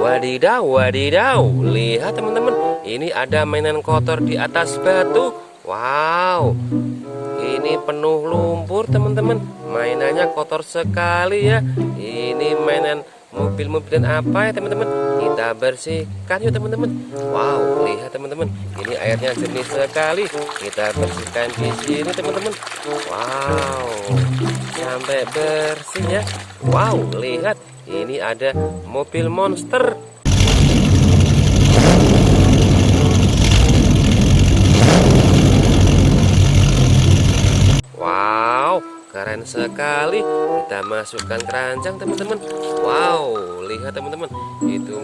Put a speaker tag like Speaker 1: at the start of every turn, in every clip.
Speaker 1: Wadidaw, wadidaw. Lihat teman-teman, ini ada mainan kotor di atas batu. Wow, ini penuh lumpur teman-teman. Mainannya kotor sekali ya. Ini mainan mobil-mobilan apa ya teman-teman? Kita bersihkan yuk teman-teman. Wow, lihat teman-teman, ini airnya jernih sekali. Kita bersihkan di sini teman-teman. Wow, sampai bersih ya. Wow, lihat, ini ada mobil monster. Wow, keren sekali. Kita masukkan keranjang teman-teman. Wow, lihat teman-teman, itu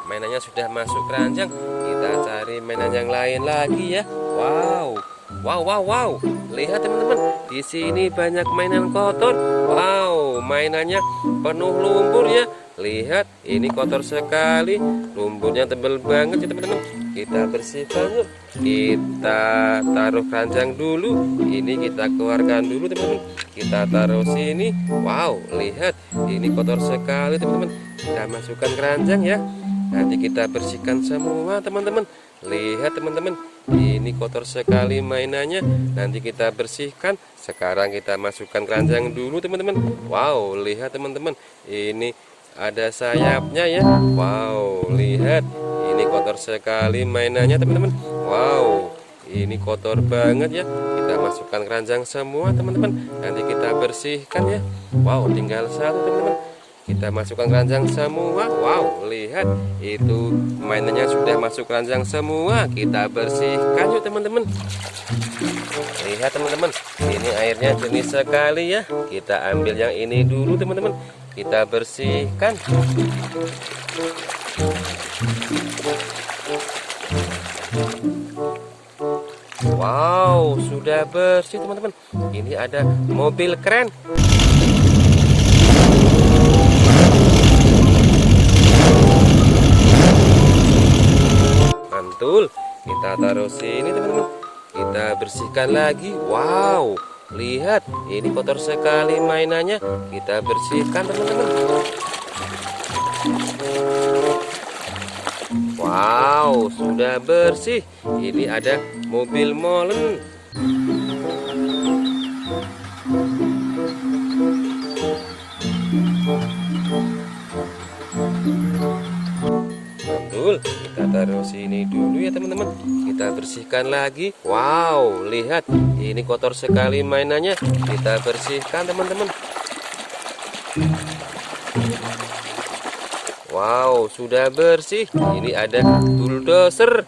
Speaker 1: mainannya sudah masuk keranjang. Kita cari mainan yang lain lagi ya. Wow, wow, wow, wow. Lihat teman-teman, di sini banyak mainan kotor. Wow, mainannya penuh lumpur ya. Lihat, ini kotor sekali. Lumpurnya tebal banget ya teman-teman. Kita bersihkan yuk. Kita taruh keranjang dulu. Ini kita keluarkan dulu teman-teman. Kita taruh sini. Wow, lihat, ini kotor sekali teman-teman. Kita masukkan keranjang ya. Nanti kita bersihkan semua teman-teman. Lihat teman-teman, ini kotor sekali mainannya. Nanti kita bersihkan. Sekarang kita masukkan keranjang dulu teman-teman. Wow, lihat teman-teman, ini ada sayapnya ya. Wow, lihat, ini kotor sekali mainannya teman-teman. Wow, ini kotor banget ya. Kita masukkan keranjang semua teman-teman. Nanti kita bersihkan ya. Wow, tinggal satu teman-teman. Kita masukkan keranjang semua. Wow, lihat, itu mainannya sudah masuk keranjang semua. Kita bersihkan yuk teman-teman. Lihat teman-teman, ini airnya jernih sekali ya. Kita ambil yang ini dulu teman-teman. Kita bersihkan. Wow, sudah bersih teman-teman. Ini ada mobil keren. Mantul, kita taruh sini teman-teman. Kita bersihkan lagi. Wow, lihat, ini kotor sekali mainannya. Kita bersihkan teman-teman. Wow, sudah bersih. Ini ada mobil molen. Betul, kita taruh sini dulu ya teman-teman. Kita bersihkan lagi. Wow, lihat, ini kotor sekali mainannya. Kita bersihkan teman-teman. Wow, sudah bersih. Ini ada bulldozer.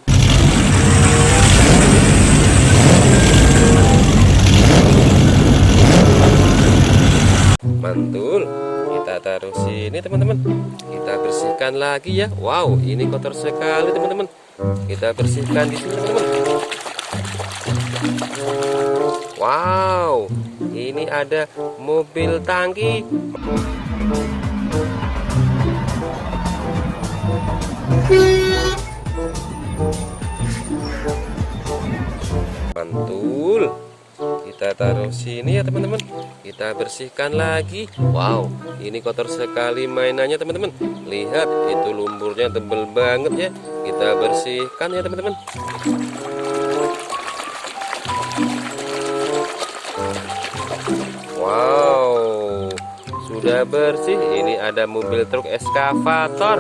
Speaker 1: Mantul, kita taruh sini teman-teman. Kita bersihkan lagi ya. Wow, ini kotor sekali teman-teman. Kita bersihkan di sini teman-teman. Wow, ini ada mobil tangki. Mantul, kita taruh sini ya teman-teman. Kita bersihkan lagi. Wow, ini kotor sekali mainannya teman-teman. Lihat, itu lumpurnya tebal banget ya. Kita bersihkan ya teman-teman. Wow, sudah bersih. Ini ada mobil truk eskavator.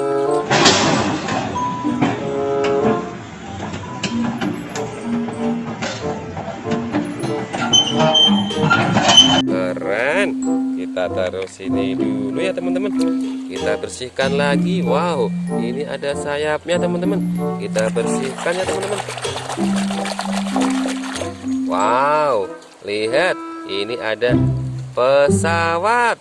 Speaker 1: Keren. Kita taruh sini dulu ya teman-teman. Kita bersihkan lagi. Wow, ini ada sayapnya teman-teman. Kita bersihkan ya teman-teman. Wow, lihat, ini ada pesawat.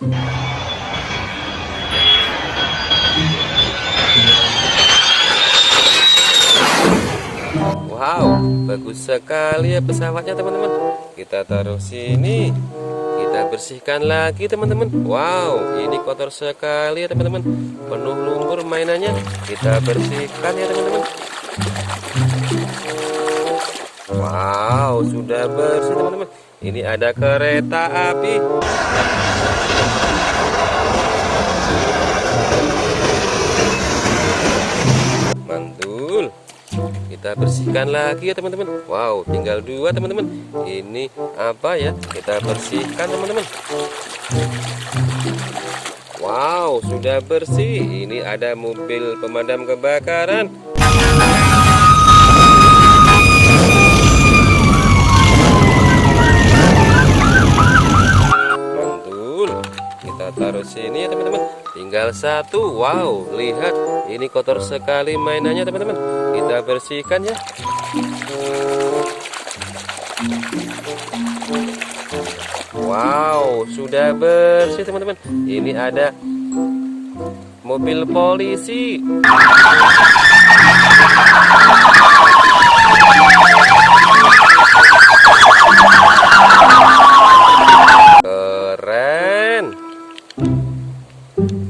Speaker 1: Wow, bagus sekali ya pesawatnya teman-teman. Kita taruh sini. Kita bersihkan lagi teman-teman. Wow, ini kotor sekali ya teman-teman. Penuh lumpur mainannya. Kita bersihkan ya teman-teman. Wow, sudah bersih teman-teman. Ini ada kereta api. kita bersihkan lagi ya teman-teman. Wow, tinggal 2 teman-teman. Ini apa ya? Kita bersihkan teman-teman. Wow, sudah bersih. Ini ada mobil pemadam kebakaran. Mantul. Kita taruh sini ya teman-teman. Tinggal 1. Wow, lihat. Ini kotor sekali mainannya teman-teman. Kita bersihkan ya. Wow, sudah bersih teman-teman. Ini ada mobil polisi. Keren.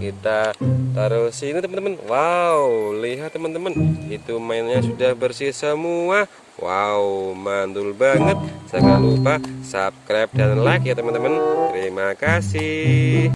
Speaker 1: Kita taruh sini teman-teman. Wow, lihat teman-teman, itu mainnya sudah bersih semua. Wow, mantul banget. Jangan lupa subscribe dan like ya teman-teman. Terima kasih.